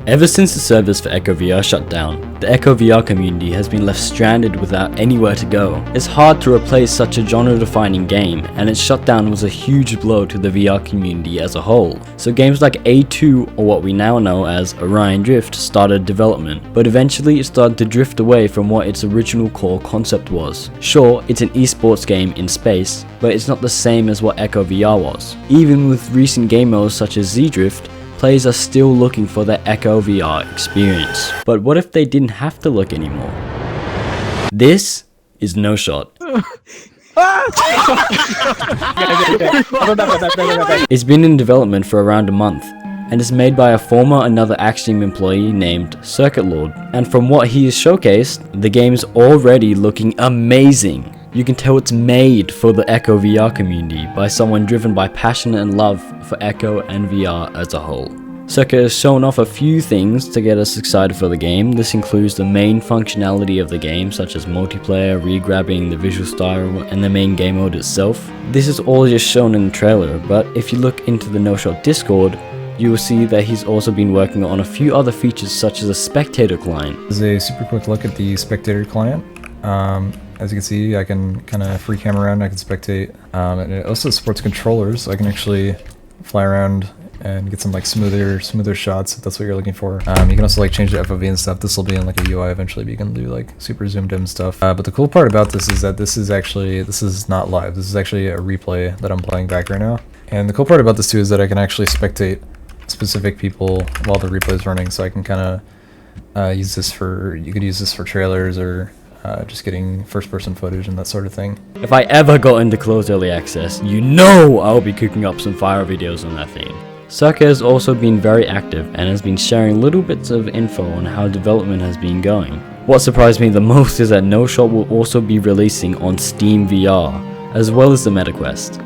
Ever since the servers for Echo VR shut down, the Echo VR community has been left stranded without anywhere to go. It's hard to replace such a genre-defining game, and its shutdown was a huge blow to the VR community as a whole. So games like A2, or what we now know as Orion Drift, started development, but eventually it started to drift away from what its original core concept was. Sure, it's an esports game in space, but it's not the same as what Echo VR was. Even with recent game modes such as Z-Drift, players are still looking for their Echo VR experience. But what if they didn't have to look anymore? This is noshot. It's been in development for around a month, and is made by a former Another Axiom employee named Circuit Lord. And from what he has showcased, the game is already looking amazing. You can tell it's made for the Echo VR community by someone driven by passion and love for Echo and VR as a whole. Circuit has shown off a few things to get us excited for the game. This includes the main functionality of the game, such as multiplayer, re-grabbing, the visual style, and the main game mode itself. This is all just shown in the trailer, but if you look into the noshot Discord, you will see that he's also been working on a few other features such as a Spectator client. This is a super quick look at the Spectator client. As you can see, I can kind of free cam around, I can spectate, and it also supports controllers, so I can actually fly around and get some like smoother shots if that's what you're looking for. You can also like change the FOV and stuff. This will be in like a UI eventually, but you can do like super zoomed in stuff. But the cool part about this is that this is not live. This is actually a replay that I'm playing back right now. And the cool part about this too is that I can actually spectate specific people while the replay is running, so I can kind of use this for trailers or just getting first-person footage and that sort of thing. If I ever got into closed early access, you know I'll be cooking up some fire videos on that theme. Circuit has also been very active and has been sharing little bits of info on how development has been going. What surprised me the most is that noshot will also be releasing on Steam VR, as well as the MetaQuest.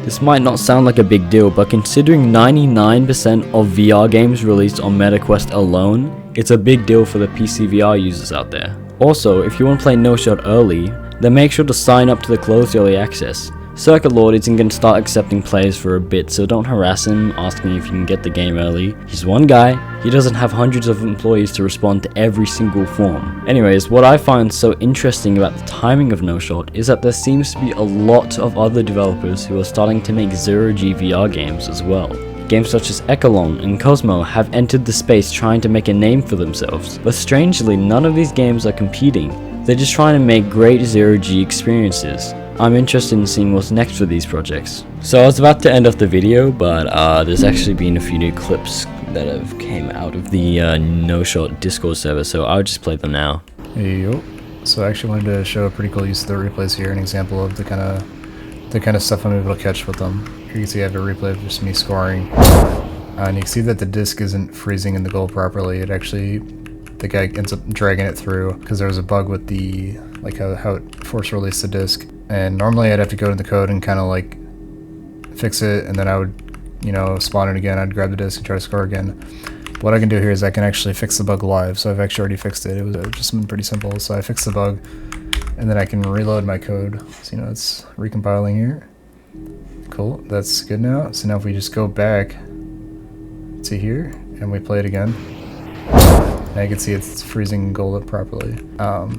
This might not sound like a big deal, but considering 99% of VR games released on MetaQuest alone, it's a big deal for the PC VR users out there. Also, if you want to play noshot early, then make sure to sign up to the closed early access. Circuit Lord isn't going to start accepting players for a bit, so don't harass him asking if you can get the game early. He's one guy, he doesn't have hundreds of employees to respond to every single form. Anyways, what I find so interesting about the timing of noshot is that there seems to be a lot of other developers who are starting to make zero-G VR games as well. Games such as Echelon and Cosmo have entered the space trying to make a name for themselves, but strangely none of these games are competing. They're just trying to make great zero-G experiences. I'm interested in seeing what's next for these projects. So I was about to end off the video, but there's actually been a few new clips that have came out of the noshot Discord server, so I'll just play them now. Hey yo. So I actually wanted to show a pretty cool use of the replays here, an example of the kind of stuff I'm able to catch with them. Here you can see I have a replay of just me scoring, and you can see that the disc isn't freezing in the goal properly. It actually, the guy ends up dragging it through because there was a bug with the how it force released the disc. And normally I'd have to go to the code and kind of like fix it, and then I would, spawn it again. I'd grab the disc and try to score again. What I can do here is I can actually fix the bug live. So I've actually already fixed it. It was just been pretty simple. So I fixed the bug, and then I can reload my code. So it's recompiling here. Cool, that's good now. So now if we just go back to here and we play it again, now you can see it's freezing gold up properly.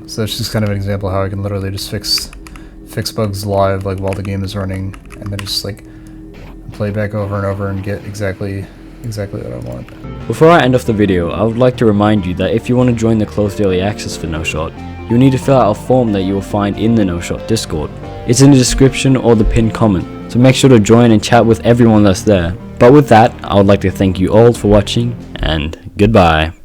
So that's just kind of an example how I can literally just fix bugs live like while the game is running, and then just like play back over and over and get exactly what I want. Before I end off the video, I would like to remind you that if you want to join the closed early access for noshot, you'll need to fill out a form that you will find in the noshot Discord. It's in the description or the pinned comment, so make sure to join and chat with everyone that's there. But with that, I would like to thank you all for watching, and goodbye.